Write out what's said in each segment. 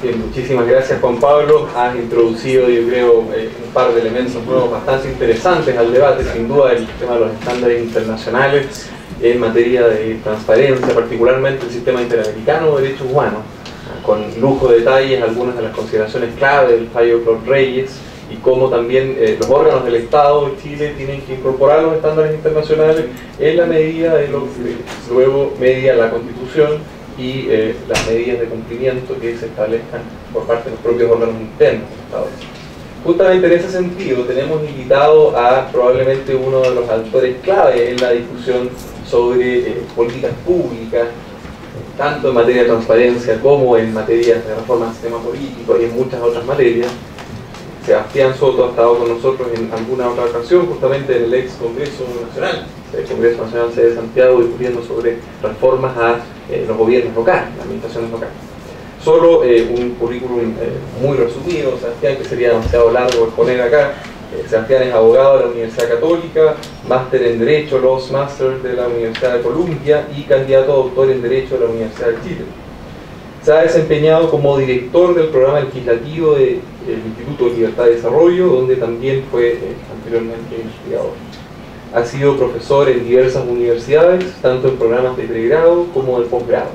Bien, muchísimas gracias, Juan Pablo. Has introducido, yo creo, un par de elementos nuevos bastante interesantes al debate. Sin duda, el tema de los estándares internacionales en materia de transparencia, particularmente el sistema interamericano de derechos humanos, con lujo de detalles algunas de las consideraciones clave del fallo de Claude Reyes, y cómo también los órganos del Estado de Chile tienen que incorporar los estándares internacionales en la medida de lo que luego media la Constitución y las medidas de cumplimiento que se establezcan por parte de los propios órganos internos del Estado. Justamente en ese sentido tenemos invitado a probablemente uno de los actores clave en la discusión sobre políticas públicas, tanto en materia de transparencia como en materia de reforma del sistema político y en muchas otras materias. Sebastián Soto ha estado con nosotros en alguna otra ocasión, justamente en el ex Congreso Nacional, el Congreso Nacional sede de Santiago, discutiendo sobre reformas a los gobiernos locales, las administraciones locales. Solo un currículum muy resumido, Sebastián, que sería demasiado largo exponer acá. Sebastián es abogado de la Universidad Católica, máster en Derecho, Laws Master de la Universidad de Columbia y candidato a doctor en Derecho de la Universidad de Chile. Se ha desempeñado como director del programa legislativo del Instituto de Libertad de Desarrollo, donde también fue anteriormente investigador. Ha sido profesor en diversas universidades, tanto en programas de pregrado como de posgrado,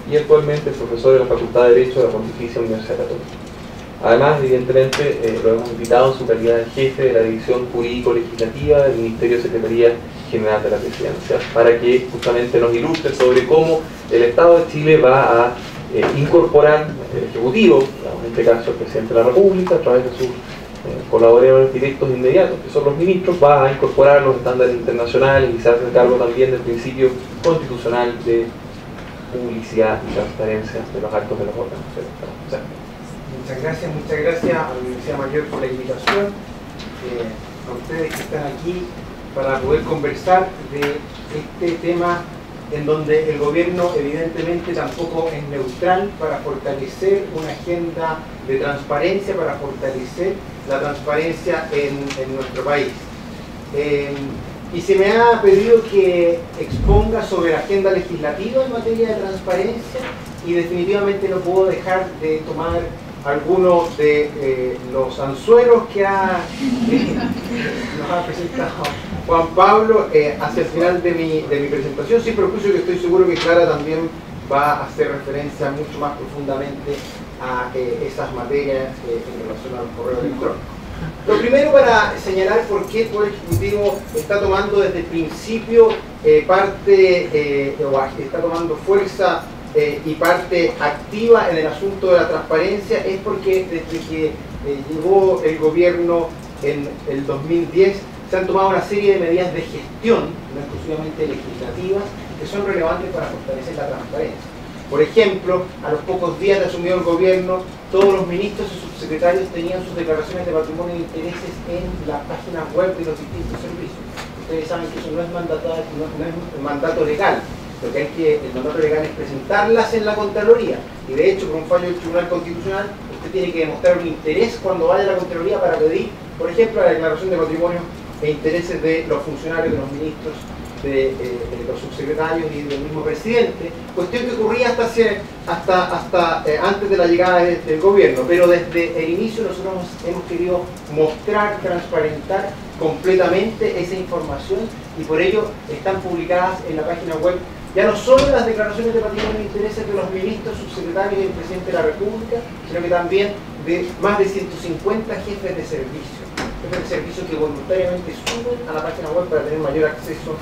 y actualmente es profesor de la Facultad de Derecho de la Pontificia Universidad Católica. Además, evidentemente, lo hemos invitado en su calidad de jefe de la División Jurídico-Legislativa del Ministerio de Secretaría General de la Presidencia, para que justamente nos ilustre sobre cómo el Estado de Chile va a incorporar el Ejecutivo, en este caso el Presidente de la República, a través de sus colaboradores directos e inmediatos, que son los ministros, va a incorporar los estándares internacionales y se hace cargo también del principio constitucional de publicidad y transparencia de los actos de los órganos del Estado. O sea, muchas gracias a la Universidad Mayor por la invitación, a ustedes que están aquí para poder conversar de este tema en donde el gobierno evidentemente tampoco es neutral, para fortalecer una agenda de transparencia, para fortalecer la transparencia en nuestro país. Y se me ha pedido que exponga sobre la agenda legislativa en materia de transparencia, y definitivamente no puedo dejar de tomar algunos de los anzuelos que nos ha presentado Juan Pablo hacia el final de mi presentación, sin perjuicio que estoy seguro que Clara también va a hacer referencia mucho más profundamente a esas materias en relación a los correos electrónicos. Lo primero, para señalar por qué el Poder Ejecutivo está tomando desde el principio está tomando fuerza y parte activa en el asunto de la transparencia, es porque desde que llegó el gobierno en el 2010 se han tomado una serie de medidas de gestión, no exclusivamente legislativas, que son relevantes para fortalecer la transparencia. Por ejemplo, a los pocos días de asumir el gobierno, todos los ministros y subsecretarios tenían sus declaraciones de patrimonio e intereses en la página web de los distintos servicios. Ustedes saben que eso no es mandato legal. Lo que el mandato legal es presentarlas en la Contraloría, y de hecho, por un fallo del Tribunal Constitucional, usted tiene que demostrar un interés cuando vaya a la Contraloría para pedir, por ejemplo, la declaración de patrimonio e intereses de los funcionarios, de los ministros, de los subsecretarios y del mismo presidente, cuestión que ocurría hasta antes de la llegada del gobierno, pero desde el inicio nosotros hemos querido mostrar, transparentar completamente esa información, y por ello están publicadas en la página web ya no solo las declaraciones de patrimonio e intereses de los ministros, subsecretarios y del presidente de la República, sino que también de más de 150 jefes de servicio que voluntariamente suben a la página web para tener mayor acceso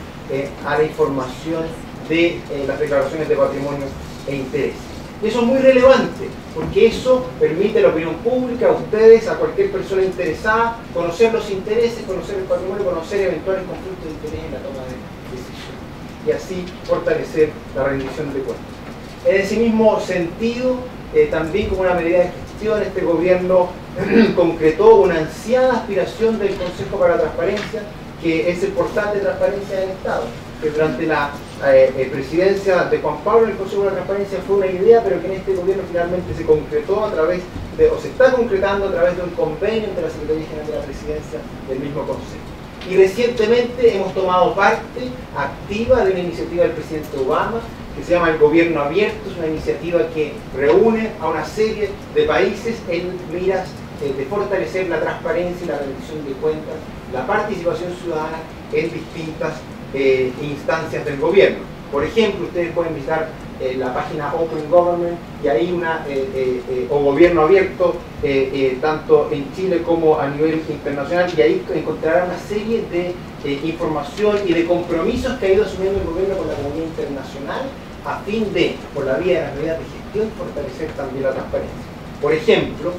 a la información de las declaraciones de patrimonio e intereses. Y eso es muy relevante, porque eso permite a la opinión pública, a ustedes, a cualquier persona interesada, conocer los intereses, conocer el patrimonio, conocer eventuales conflictos de interés en la toma de decisiones, y así fortalecer la rendición de cuentas. En ese mismo sentido, también como una medida de gestión, este gobierno concretó una ansiada aspiración del Consejo para la Transparencia, que es el portal de transparencia del Estado, que durante la presidencia de Juan Pablo el Consejo de la Transparencia fue una idea, pero que en este gobierno finalmente se concretó se está concretando a través de un convenio entre la Secretaría General de la Presidencia del mismo Consejo. Y recientemente hemos tomado parte activa de una iniciativa del presidente Obama, que se llama El Gobierno Abierto. Es una iniciativa que reúne a una serie de países en miras de fortalecer la transparencia y la rendición de cuentas, la participación ciudadana en distintas instancias del gobierno. Por ejemplo, ustedes pueden visitar la página Open Government y ahí o Gobierno Abierto, tanto en Chile como a nivel internacional, y ahí encontrarán una serie de información y de compromisos que ha ido asumiendo el gobierno con la comunidad internacional a fin de, por la vía de las medidas de gestión, fortalecer también la transparencia. Por ejemplo,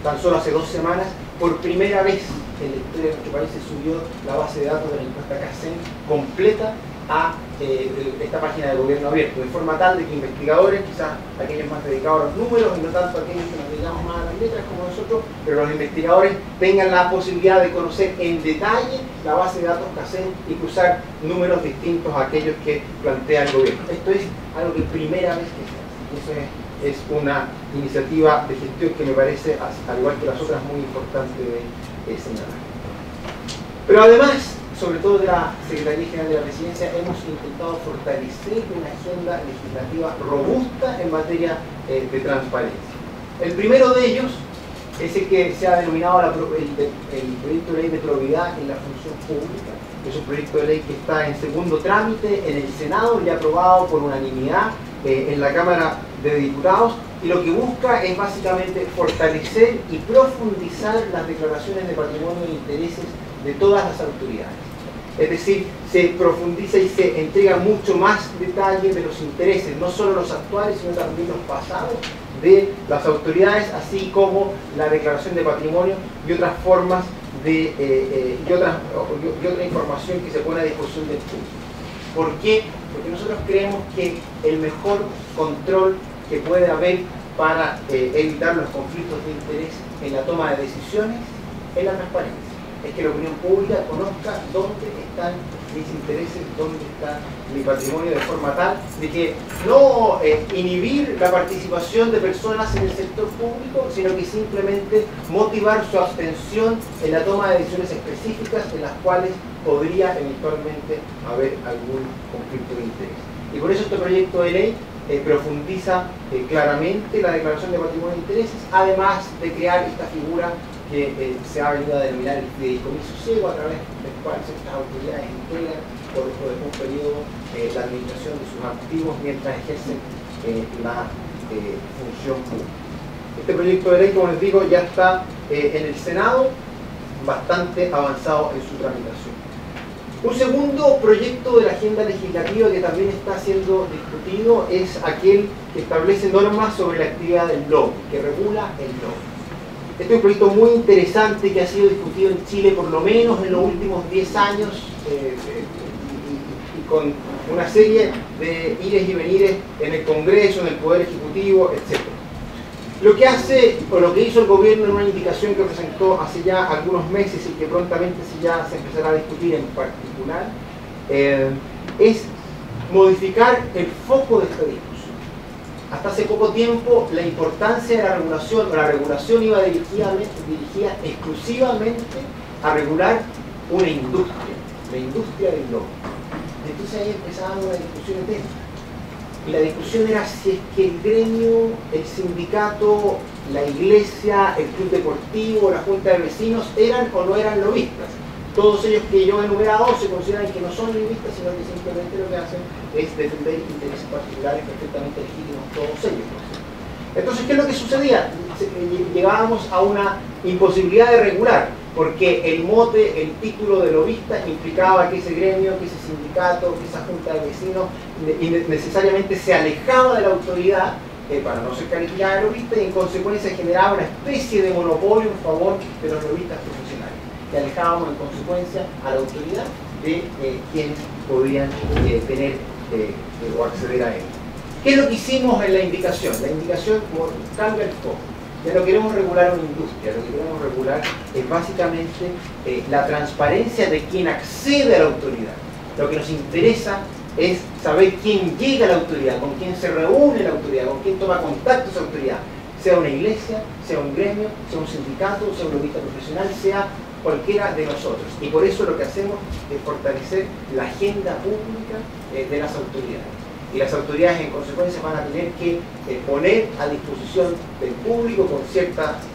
tan solo hace 2 semanas, por primera vez en la historia de nuestro país se subió la base de datos de la encuesta CACEN completa a esta página de Gobierno Abierto, de forma tal de que investigadores, quizás aquellos más dedicados a los números y no tanto aquellos que nos dedicamos más a las letras como nosotros, pero los investigadores tengan la posibilidad de conocer en detalle la base de datos CACEN y cruzar números distintos a aquellos que plantea el gobierno. Esto es algo que primera vez que se hace. Eso es una iniciativa de gestión que me parece, al igual que las otras, muy importante de señalar. Pero además, sobre todo de la Secretaría General de la Presidencia, hemos intentado fortalecer una agenda legislativa robusta en materia de transparencia. El primero de ellos es el que se ha denominado el proyecto de ley de probidad en la función pública. Es un proyecto de ley que está en segundo trámite en el Senado, ya aprobado por unanimidad en la Cámara de Diputados, y lo que busca es básicamente fortalecer y profundizar las declaraciones de patrimonio e intereses de todas las autoridades. Es decir, se profundiza y se entrega mucho más detalle de los intereses, no solo los actuales, sino también los pasados de las autoridades, así como la declaración de patrimonio y otras formas de y otra información que se pone a disposición del público. ¿Por qué? Porque nosotros creemos que el mejor control que puede haber para evitar los conflictos de interés en la toma de decisiones es la transparencia. Es que la opinión pública conozca dónde están mis intereses, dónde está mi patrimonio, de forma tal de que no inhibir la participación de personas en el sector público, sino que simplemente motivar su abstención en la toma de decisiones específicas en las cuales podría eventualmente haber algún conflicto de interés. Y por eso este proyecto de ley profundiza claramente la declaración de patrimonio e intereses, además de crear esta figura que se ha venido a denominar el fideicomiso ciego, a través del cual estas autoridades integran por un periodo la administración de sus activos mientras ejercen la función pública. Este proyecto de ley, como les digo, ya está en el Senado, bastante avanzado en su tramitación. Un segundo proyecto de la agenda legislativa que también está siendo discutido es aquel que establece normas sobre la actividad del lobby, que regula el lobby. Este es un proyecto muy interesante que ha sido discutido en Chile por lo menos en los últimos 10 años y con una serie de ires y venires en el Congreso, en el Poder Ejecutivo, etc. Lo que hace, o lo que hizo el gobierno en una indicación que presentó hace ya algunos meses y que prontamente ya se empezará a discutir en particular, es modificar el foco de esta discusión. Hasta hace poco tiempo la importancia de la regulación iba dirigida exclusivamente a regular una industria, la industria del lobby. Entonces ahí empezaba una discusión eterna. Y la discusión era si es que el gremio, el sindicato, la iglesia, el club deportivo, la junta de vecinos eran o no eran lobistas. Todos ellos que yo he enumerado se consideran que no son lobistas, sino que simplemente lo que hacen es defender intereses particulares perfectamente legítimos, todos ellos. Entonces, ¿qué es lo que sucedía? Llegábamos a una imposibilidad de regular, porque el mote, el título de lobista implicaba que ese gremio, que ese sindicato, que esa junta de vecinos necesariamente se alejaba de la autoridad para no ser calificada de lobista, y en consecuencia generaba una especie de monopolio en favor de los lobistas profesionales. Y alejábamos en consecuencia a la autoridad de quienes podían tener o acceder a él. ¿Qué es lo que hicimos en la indicación? La indicación cambia el foco. Ya no queremos regular una industria, lo que queremos regular es básicamente la transparencia de quien accede a la autoridad. Lo que nos interesa es saber quién llega a la autoridad, con quién se reúne la autoridad, con quién toma contacto esa autoridad, sea una iglesia, sea un gremio, sea un sindicato, sea un lobista profesional, sea cualquiera de nosotros. Y por eso lo que hacemos es fortalecer la agenda pública de las autoridades. y las autoridades en consecuencia van a tener que poner a disposición del público con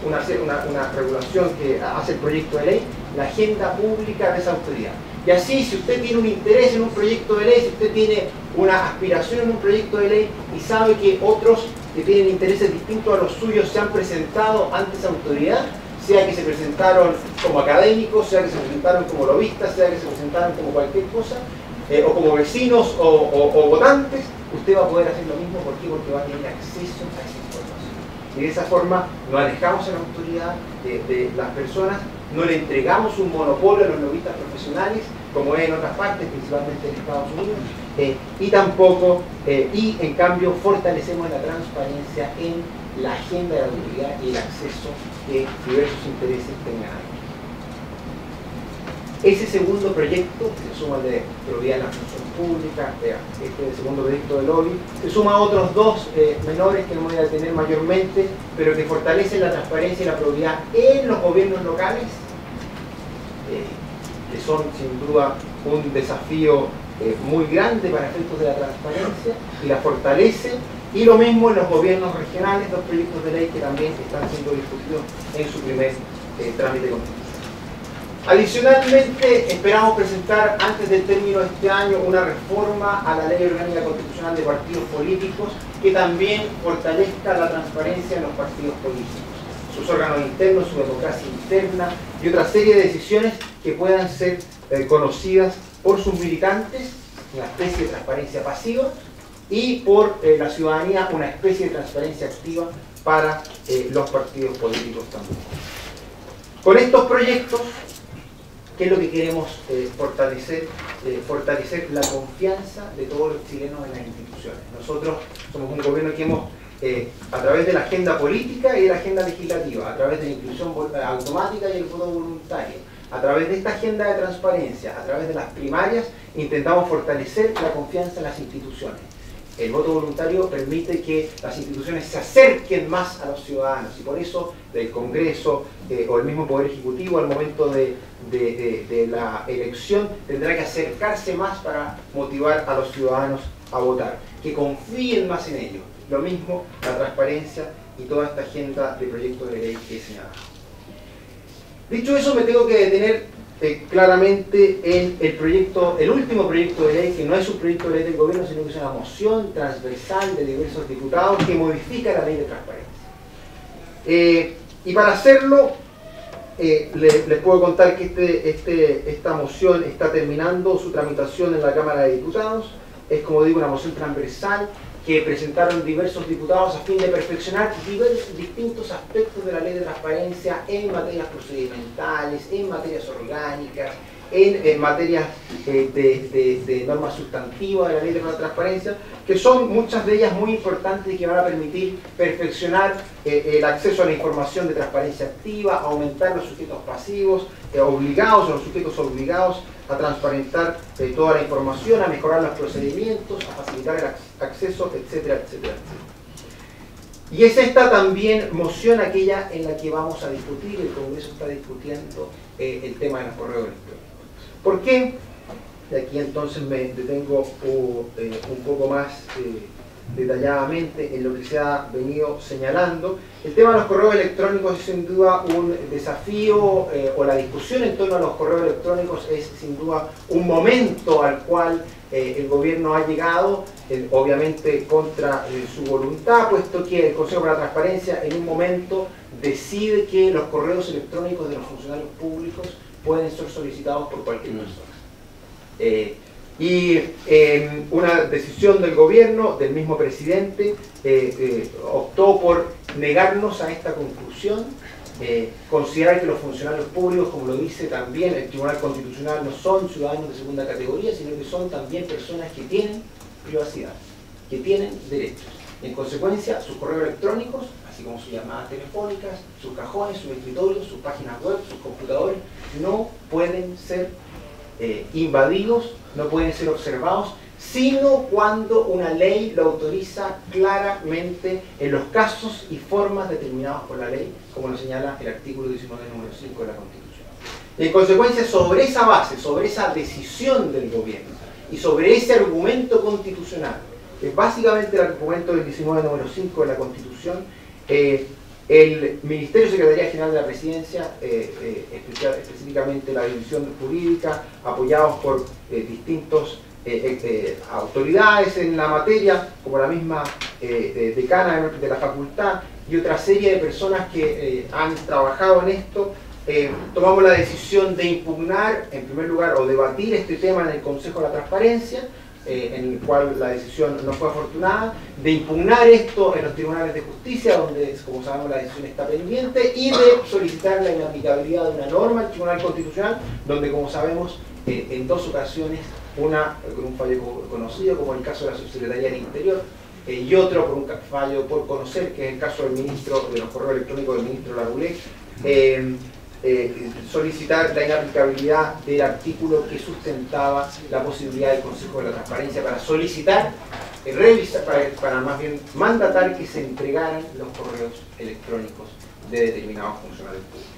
una regulación que hace el proyecto de ley, la agenda pública de esa autoridad. Y así, si usted tiene un interés en un proyecto de ley, si usted tiene una aspiración en un proyecto de ley y sabe que otros que tienen intereses distintos a los suyos se han presentado ante esa autoridad, sea que se presentaron como académicos, sea que se presentaron como lobistas, sea que se presentaron como cualquier cosa, o como vecinos o votantes, usted va a poder hacer lo mismo. ¿Por qué? Porque va a tener acceso a esa información. Y de esa forma no alejamos a la autoridad de las personas, no le entregamos un monopolio a los lobistas profesionales, como es en otras partes, principalmente en Estados Unidos, y tampoco, y en cambio fortalecemos la transparencia en la agenda de la autoridad y el acceso que diversos intereses tengan ahí. Ese segundo proyecto, que se suma al de probidad en la función pública, este segundo proyecto de lobby, se suma a otros dos menores que no voy a detener mayormente, pero que fortalecen la transparencia y la probidad en los gobiernos locales, que son sin duda un desafío muy grande para efectos de la transparencia, y la fortalece. Y lo mismo en los gobiernos regionales, dos proyectos de ley que también están siendo discutidos en su primer trámite constitucional. Adicionalmente, esperamos presentar antes del término de este año una reforma a la Ley Orgánica Constitucional de Partidos Políticos que también fortalezca la transparencia en los partidos políticos, sus órganos internos, su democracia interna y otra serie de decisiones que puedan ser conocidas por sus militantes, una especie de transparencia pasiva, y por la ciudadanía, una especie de transparencia activa para los partidos políticos también. Con estos proyectos, ¿qué es lo que queremos fortalecer? Fortalecer la confianza de todos los chilenos en las instituciones. Nosotros somos un gobierno que hemos, a través de la agenda política y de la agenda legislativa, a través de la inclusión automática y el voto voluntario, a través de esta agenda de transparencia, a través de las primarias, intentamos fortalecer la confianza en las instituciones. El voto voluntario permite que las instituciones se acerquen más a los ciudadanos, y por eso el Congreso o el mismo Poder Ejecutivo al momento de la elección tendrá que acercarse más para motivar a los ciudadanos a votar, que confíen más en ellos. Lo mismo la transparencia y toda esta agenda de proyectos de ley que he señalado. Dicho eso, me tengo que detener claramente en el último proyecto de ley, que no es un proyecto de ley del gobierno, sino que es una moción transversal de diversos diputados que modifica la ley de transparencia. Y para hacerlo, les puedo contar que esta moción está terminando su tramitación en la Cámara de Diputados. Es, como digo, una moción transversal que presentaron diversos diputados a fin de perfeccionar distintos aspectos de la ley de transparencia en materias procedimentales, en materias orgánicas, en materias de normas sustantivas de la ley de transparencia, que son muchas de ellas muy importantes y que van a permitir perfeccionar el acceso a la información de transparencia activa, aumentar los sujetos pasivos obligados o los sujetos obligados a transparentar toda la información, a mejorar los procedimientos, a facilitar el acceso, etcétera, etcétera, etcétera. Y es esta también moción aquella en la que vamos a discutir, el Congreso está discutiendo el tema de los correos electrónicos. ¿Por qué? Y aquí entonces me detengo un poco más detalladamente en lo que se ha venido señalando. El tema de los correos electrónicos es sin duda un desafío, o la discusión en torno a los correos electrónicos es sin duda un momento al cual el gobierno ha llegado, obviamente contra su voluntad, puesto que el Consejo para la Transparencia en un momento decide que los correos electrónicos de los funcionarios públicos pueden ser solicitados por cualquier persona. Una decisión del gobierno, del mismo presidente, optó por negarnos a esta conclusión, considerar que los funcionarios públicos, como lo dice también el Tribunal Constitucional, no son ciudadanos de segunda categoría, sino que son también personas que tienen privacidad, que tienen derechos. En consecuencia, sus correos electrónicos, así como sus llamadas telefónicas, sus cajones, sus escritorios, sus páginas web, sus computadores, no pueden ser invadidos, no pueden ser observados, sino cuando una ley lo autoriza claramente en los casos y formas determinados por la ley, como lo señala el artículo 19, número 5 de la Constitución. En consecuencia, sobre esa base, sobre esa decisión del gobierno y sobre ese argumento constitucional básicamente el argumento del 19 número 5 de la Constitución. El Ministerio Secretaría General de la Presidencia, específicamente la División Jurídica, apoyados por distintos autoridades en la materia, como la misma decana de la facultad y otra serie de personas que han trabajado en esto, tomamos la decisión de impugnar, en primer lugar, o debatir este tema en el Consejo de la Transparencia, en el cual la decisión no fue afortunada, de impugnar esto en los tribunales de justicia, donde, como sabemos, la decisión está pendiente, y de solicitar la inaplicabilidad de una norma al Tribunal Constitucional, donde, como sabemos, en dos ocasiones, una con un fallo conocido, como el caso de la Subsecretaría del Interior, y otro por un fallo por conocer, que es el caso del ministro de los correos electrónicos del ministro Larroulé, solicitar la inaplicabilidad del artículo que sustentaba la posibilidad del Consejo de la Transparencia para solicitar, revisar, para más bien mandatar que se entregaran los correos electrónicos de determinados funcionarios públicos.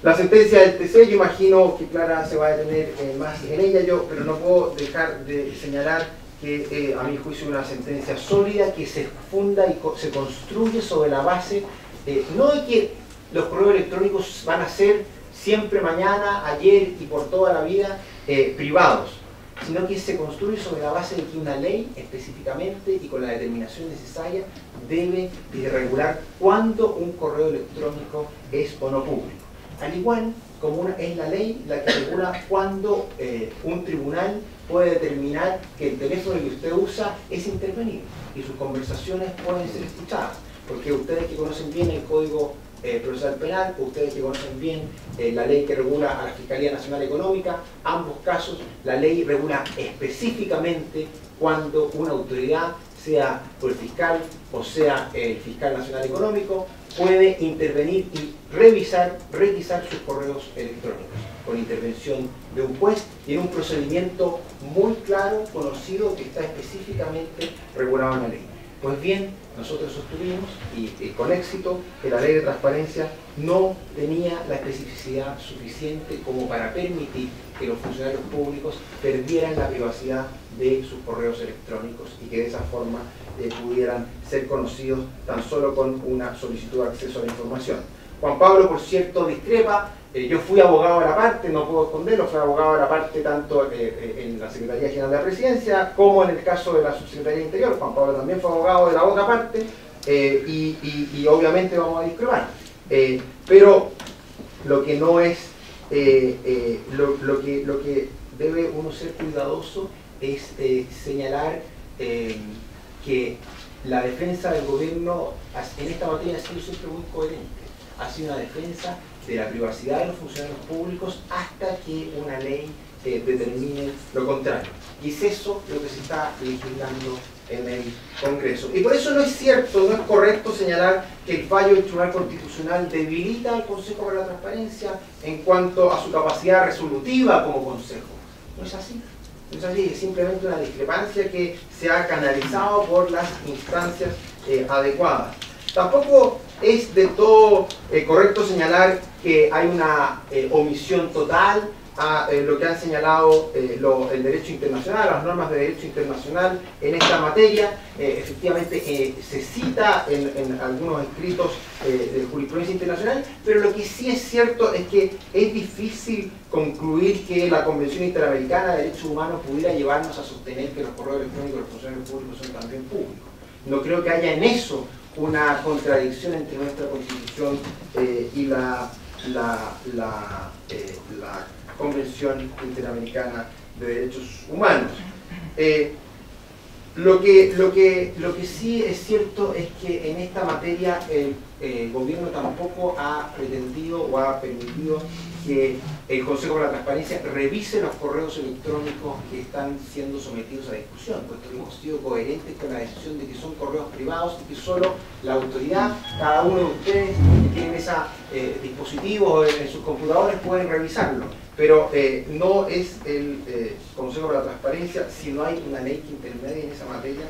La sentencia del TC, yo imagino que Clara se va a detener más en ella, pero no puedo dejar de señalar que a mi juicio es una sentencia sólida que se funda y se construye sobre la base no de que los correos electrónicos van a ser siempre, mañana, ayer y por toda la vida privados, sino que se construye sobre la base de que una ley específicamente y con la determinación necesaria debe regular cuándo un correo electrónico es o no público. Al igual como es la ley la que regula cuándo un tribunal puede determinar que el teléfono que usted usa es intervenido y sus conversaciones pueden ser escuchadas, porque ustedes que conocen bien el Código Procesal Penal, ustedes que conocen bien la ley que regula a la Fiscalía Nacional Económica, ambos casos la ley regula específicamente cuando una autoridad, sea el fiscal o sea el fiscal nacional económico, puede intervenir y revisar sus correos electrónicos con intervención de un juez y en un procedimiento muy claro, conocido, que está específicamente regulado en la ley. Pues bien, nosotros sostuvimos, y con éxito, que la ley de transparencia no tenía la especificidad suficiente como para permitir que los funcionarios públicos perdieran la privacidad de sus correos electrónicos y que de esa forma pudieran ser conocidos tan solo con una solicitud de acceso a la información. Juan Pablo, por cierto, discrepa. Yo fui abogado de la parte, no puedo esconderlo, fui abogado de la parte tanto en la Secretaría General de la Presidencia como en el caso de la Subsecretaría del Interior. Juan Pablo también fue abogado de la otra parte y obviamente vamos a discrepar. Pero lo que no es, lo que debe uno ser cuidadoso es señalar que la defensa del gobierno en esta materia ha sido siempre muy coherente. Ha sido una defensa de la privacidad de los funcionarios públicos hasta que una ley determine lo contrario. Y es eso lo que se está legislando en el Congreso. Y por eso no es cierto, no es correcto señalar que el fallo del Tribunal Constitucional debilita al Consejo para la Transparencia en cuanto a su capacidad resolutiva como Consejo. No es así. No es así, es simplemente una discrepancia que se ha canalizado por las instancias adecuadas. Tampoco es de todo correcto señalar que hay una omisión total a lo que han señalado el derecho internacional, las normas de derecho internacional en esta materia. Efectivamente se cita en algunos escritos de jurisprudencia internacional, pero lo que sí es cierto es que es difícil concluir que la Convención Interamericana de Derechos Humanos pudiera llevarnos a sostener que los correos electrónicos de los funcionarios públicos son también públicos. No creo que haya en eso una contradicción entre nuestra Constitución y la Convención Interamericana de Derechos Humanos. Lo que sí es cierto es que en esta materia el gobierno tampoco ha pretendido o ha permitido que el Consejo para la Transparencia revise los correos electrónicos que están siendo sometidos a discusión, puesto que hemos sido coherentes con la decisión de que son correos privados y que solo la autoridad, cada uno de ustedes que tienen esos dispositivos en sus computadores pueden revisarlo. Pero no es el Consejo para la Transparencia, si no hay una ley que intermedie en esa materia,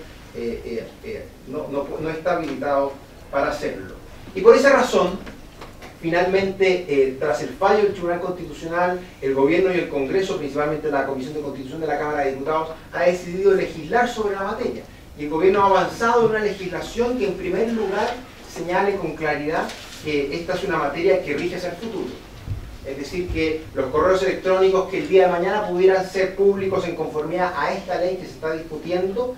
no está habilitado para hacerlo. Y por esa razón, Finalmente, tras el fallo del Tribunal Constitucional, el Gobierno y el Congreso, principalmente la Comisión de Constitución de la Cámara de Diputados, ha decidido legislar sobre la materia. Y el Gobierno ha avanzado en una legislación que, en primer lugar, señale con claridad que esta es una materia que rige hacia el futuro. Es decir, que los correos electrónicos que el día de mañana pudieran ser públicos en conformidad a esta ley que se está discutiendo,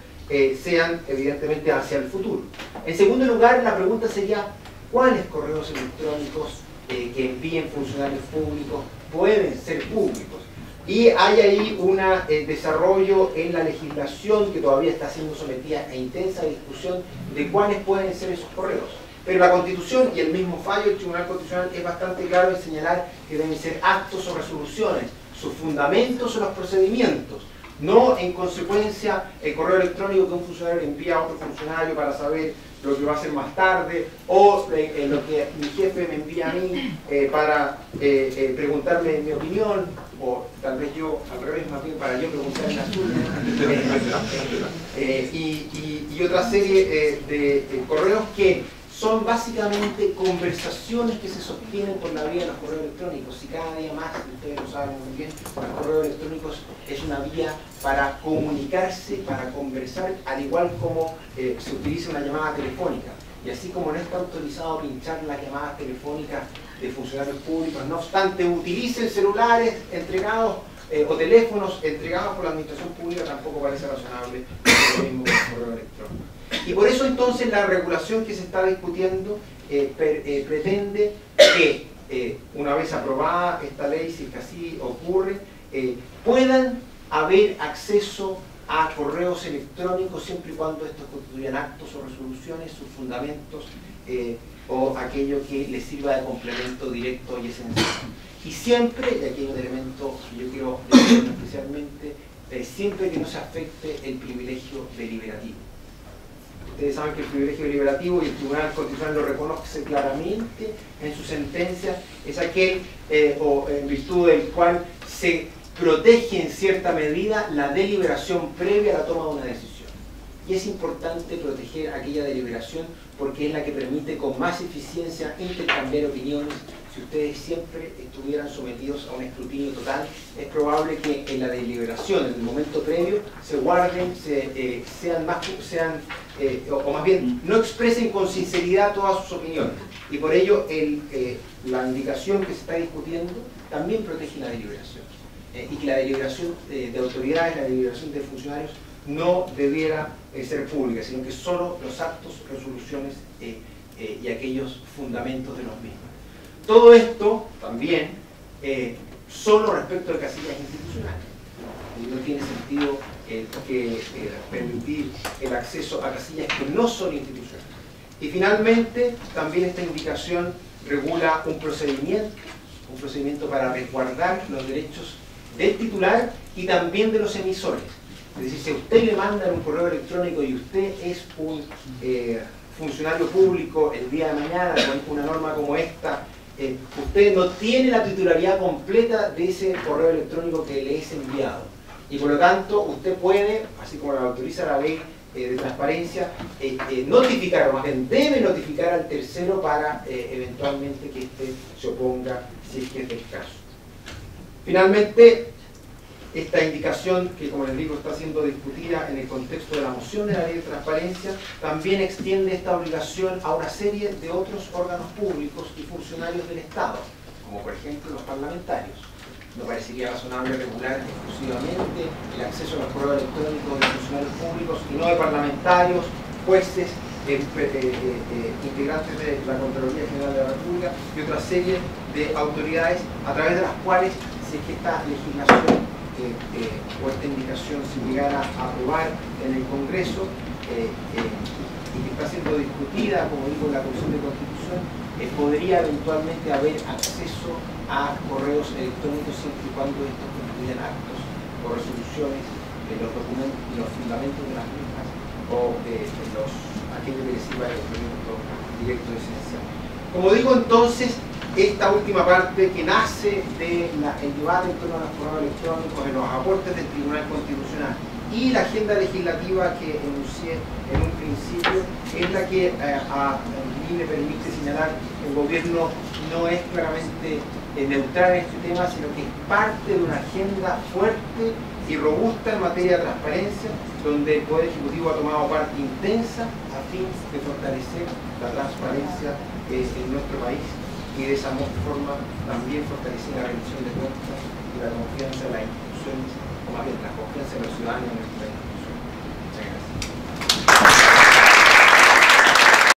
sean evidentemente hacia el futuro. En segundo lugar, la pregunta sería: ¿cuáles correos electrónicos que envíen funcionarios públicos pueden ser públicos? Y hay ahí un desarrollo en la legislación que todavía está siendo sometida a intensa discusión de cuáles pueden ser esos correos. Pero la Constitución y el mismo fallo del Tribunal Constitucional es bastante claro en señalar que deben ser actos o resoluciones, sus fundamentos o los procedimientos. No, en consecuencia, el correo electrónico que un funcionario le envía a otro funcionario para saber lo que va a hacer más tarde, o lo que mi jefe me envía a mí para preguntarme mi opinión, o tal vez yo, al revés, más bien para yo preguntarle la suya, y otra serie de correos que son básicamente conversaciones que se sostienen por la vía de los correos electrónicos. Y cada día más, ustedes lo saben muy bien, los correos electrónicos es una vía para comunicarse, para conversar, al igual como se utiliza una llamada telefónica. Y así como no está autorizado pinchar las llamadas telefónicas de funcionarios públicos, no obstante utilicen celulares entregados o teléfonos entregados por la administración pública, tampoco parece razonable lo mismo con el correo electrónico. Y por eso entonces la regulación que se está discutiendo pretende que una vez aprobada esta ley, si es que así ocurre, puedan haber acceso a correos electrónicos siempre y cuando estos constituyan actos o resoluciones, sus fundamentos o aquello que les sirva de complemento directo y esencial. Y siempre, y aquí hay un elemento que yo quiero decir especialmente, siempre que no se afecte el privilegio deliberativo. Ustedes saben que el privilegio deliberativo, y el Tribunal Constitucional lo reconoce claramente en su sentencia, es aquel o en virtud del cual se protege en cierta medida la deliberación previa a la toma de una decisión. Y es importante proteger aquella deliberación porque es la que permite con más eficiencia intercambiar opiniones. Si ustedes siempre estuvieran sometidos a un escrutinio total, es probable que en la deliberación, en el momento previo, se guarden, o más bien no expresen con sinceridad todas sus opiniones. Y por ello la indicación que se está discutiendo también protege la deliberación. Y que la deliberación de autoridades, la deliberación de funcionarios, no debiera ser pública, sino que solo los actos, resoluciones y aquellos fundamentos de los mismos. Todo esto también solo respecto de casillas institucionales. Y no tiene sentido permitir el acceso a casillas que no son institucionales. Y finalmente, también esta indicación regula un procedimiento para resguardar los derechos del titular y también de los emisores. Es decir, si a usted le mandan un correo electrónico y usted es un funcionario público el día de mañana con una norma como esta, usted no tiene la titularidad completa de ese correo electrónico que le es enviado. Y por lo tanto, usted puede, así como lo autoriza la ley de transparencia, notificar, o más bien debe notificar al tercero para eventualmente que éste se oponga si es que es del caso. Finalmente, esta indicación que, como les digo, está siendo discutida en el contexto de la moción de la ley de transparencia, también extiende esta obligación a una serie de otros órganos públicos y funcionarios del Estado, como por ejemplo los parlamentarios. No parecería razonable regular exclusivamente el acceso a los correos electrónicos de funcionarios públicos y no de parlamentarios, jueces, integrantes de la Contraloría General de la República y otra serie de autoridades a través de las cuales, si es que esta legislación o esta indicación se llegara a aprobar en el Congreso y que está siendo discutida, como digo, en la Comisión de Constitución, podría eventualmente haber acceso a correos electrónicos siempre y cuando estos constituyan actos o resoluciones de los documentos y los fundamentos de las mismas o aquello que les sirva de documento directo esencial. Como digo, entonces, esta última parte que nace del debate en torno a los correos electrónicos, en los aportes del Tribunal Constitucional y la agenda legislativa que enuncié en un principio, es la que a mí me permite señalar que el gobierno no es claramente neutral en este tema, sino que es parte de una agenda fuerte y robusta en materia de transparencia, donde el Poder Ejecutivo ha tomado parte intensa a fin de fortalecer la transparencia en nuestro país y de esa forma también fortalecer la rendición de cuentas y la confianza en las instituciones, o más bien la confianza en los